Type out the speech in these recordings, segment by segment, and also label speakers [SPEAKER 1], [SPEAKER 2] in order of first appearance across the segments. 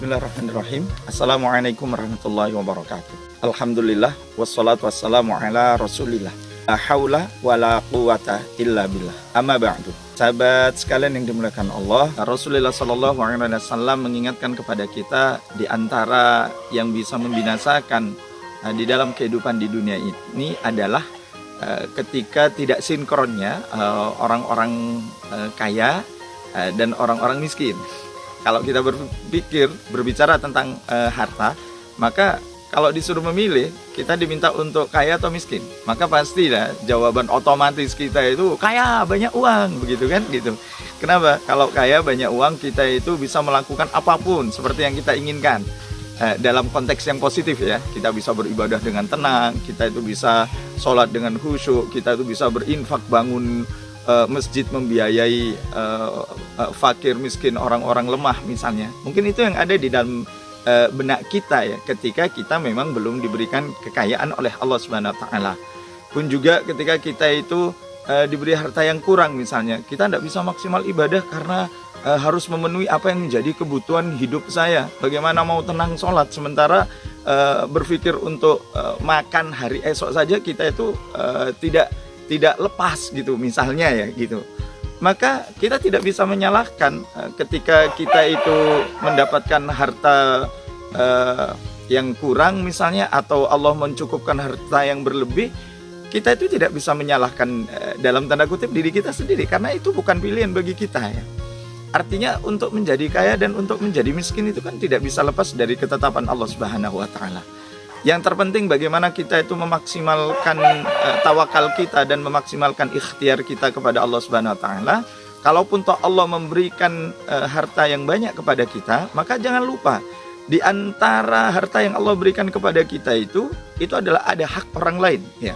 [SPEAKER 1] Bismillahirrahmanirrahim. Assalamualaikum warahmatullahi wabarakatuh. Alhamdulillah wassalatu wassalamu ala Rasulillah. La haula wala quwata illa billah. Amma ba'du. Sahabat sekalian yang dimuliakan Allah, Rasulullah sallallahu alaihi wasallam mengingatkan kepada kita di antara yang bisa membinasakan di dalam kehidupan di dunia ini adalah ketika tidak sinkronnya orang-orang kaya dan orang-orang miskin. Kalau kita berbicara tentang harta, maka kalau disuruh memilih, kita diminta untuk kaya atau miskin. Maka pastilah jawaban otomatis kita itu kaya, banyak uang, begitu kan? Gitu. Kenapa? Kalau kaya, banyak uang, kita itu bisa melakukan apapun seperti yang kita inginkan. Dalam konteks yang positif ya, kita bisa beribadah dengan tenang, kita itu bisa sholat dengan khusyuk, kita itu bisa berinfak, bangun masjid, membiayai fakir, miskin, orang-orang lemah misalnya. Mungkin itu yang ada di dalam benak kita ya, ketika kita memang belum diberikan kekayaan oleh Allah Subhanahu wa taala. Pun juga ketika kita itu diberi harta yang kurang misalnya, kita tidak bisa maksimal ibadah karena harus memenuhi apa yang menjadi kebutuhan hidup saya. Bagaimana mau tenang sholat sementara berpikir untuk makan hari esok saja kita itu tidak lepas gitu misalnya ya gitu. Maka kita tidak bisa menyalahkan ketika kita itu mendapatkan harta yang kurang misalnya, atau Allah mencukupkan harta yang berlebih, kita itu tidak bisa menyalahkan dalam tanda kutip diri kita sendiri, karena itu bukan pilihan bagi kita ya. Artinya untuk menjadi kaya dan untuk menjadi miskin itu kan tidak bisa lepas dari ketetapan Allah Subhanahu wa taala. Yang terpenting bagaimana kita itu memaksimalkan tawakal kita dan memaksimalkan ikhtiar kita kepada Allah Subhanahu wa taala. Kalaupun toh Allah memberikan harta yang banyak kepada kita, maka jangan lupa di antara harta yang Allah berikan kepada kita itu adalah ada hak orang lain ya.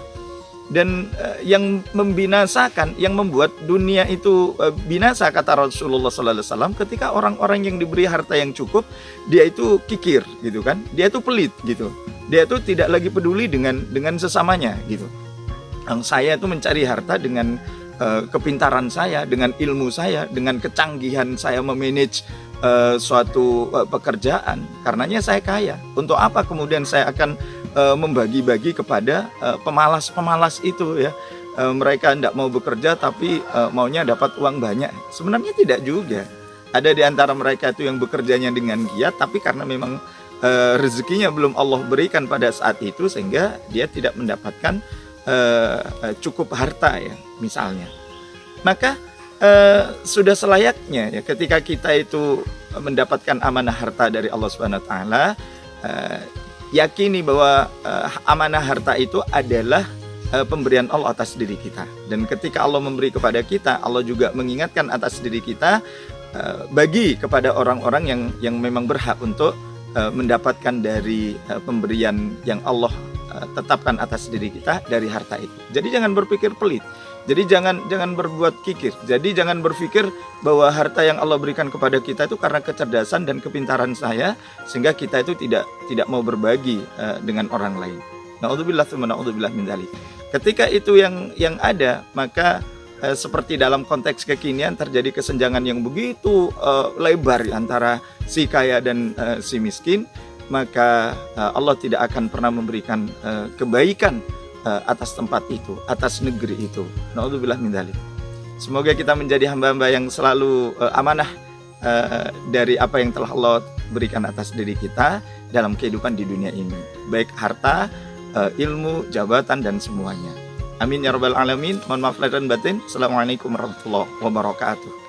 [SPEAKER 1] Dan yang membinasakan, yang membuat dunia itu binasa, kata Rasulullah sallallahu alaihi wasallam, ketika orang-orang yang diberi harta yang cukup, dia itu kikir gitu kan, dia itu pelit gitu, dia itu tidak lagi peduli dengan sesamanya gitu. Saya itu mencari harta dengan kepintaran saya, dengan ilmu saya, dengan kecanggihan saya memanage suatu pekerjaan. Karenanya saya kaya. Untuk apa kemudian saya akan membagi-bagi kepada pemalas-pemalas itu ya. Mereka tidak mau bekerja tapi maunya dapat uang banyak. Sebenarnya tidak juga. Ada di antara mereka itu yang bekerjanya dengan giat, tapi karena memang rezekinya belum Allah berikan pada saat itu, sehingga dia tidak mendapatkan cukup harta ya misalnya. Maka sudah selayaknya ya ketika kita itu mendapatkan amanah harta dari Allah Subhanahu wa taala, yakini bahwa amanah harta itu adalah pemberian Allah atas diri kita. Dan ketika Allah memberi kepada kita, Allah juga mengingatkan atas diri kita, bagi kepada orang-orang yang memang berhak untuk mendapatkan dari pemberian yang Allah tetapkan atas diri kita dari harta itu. Jadi jangan berpikir pelit. Jadi jangan berbuat kikir. Jadi jangan berpikir bahwa harta yang Allah berikan kepada kita itu karena kecerdasan dan kepintaran saya, sehingga kita itu tidak mau berbagi dengan orang lain. Na'udzubillah tsumma na'udzubillah min dzalik. Ketika itu yang ada, maka seperti dalam konteks kekinian terjadi kesenjangan yang begitu lebar antara si kaya dan si miskin, maka Allah tidak akan pernah memberikan kebaikan atas tempat itu, atas negeri itu. Na'udzubillah min dzalik. Semoga kita menjadi hamba-hamba yang selalu amanah dari apa yang telah Allah berikan atas diri kita dalam kehidupan di dunia ini, baik harta, ilmu, jabatan, dan semuanya. Amin ya rabbal alamin. Mohon maaf lahir dan batin. Assalamualaikum warahmatullahi wabarakatuh.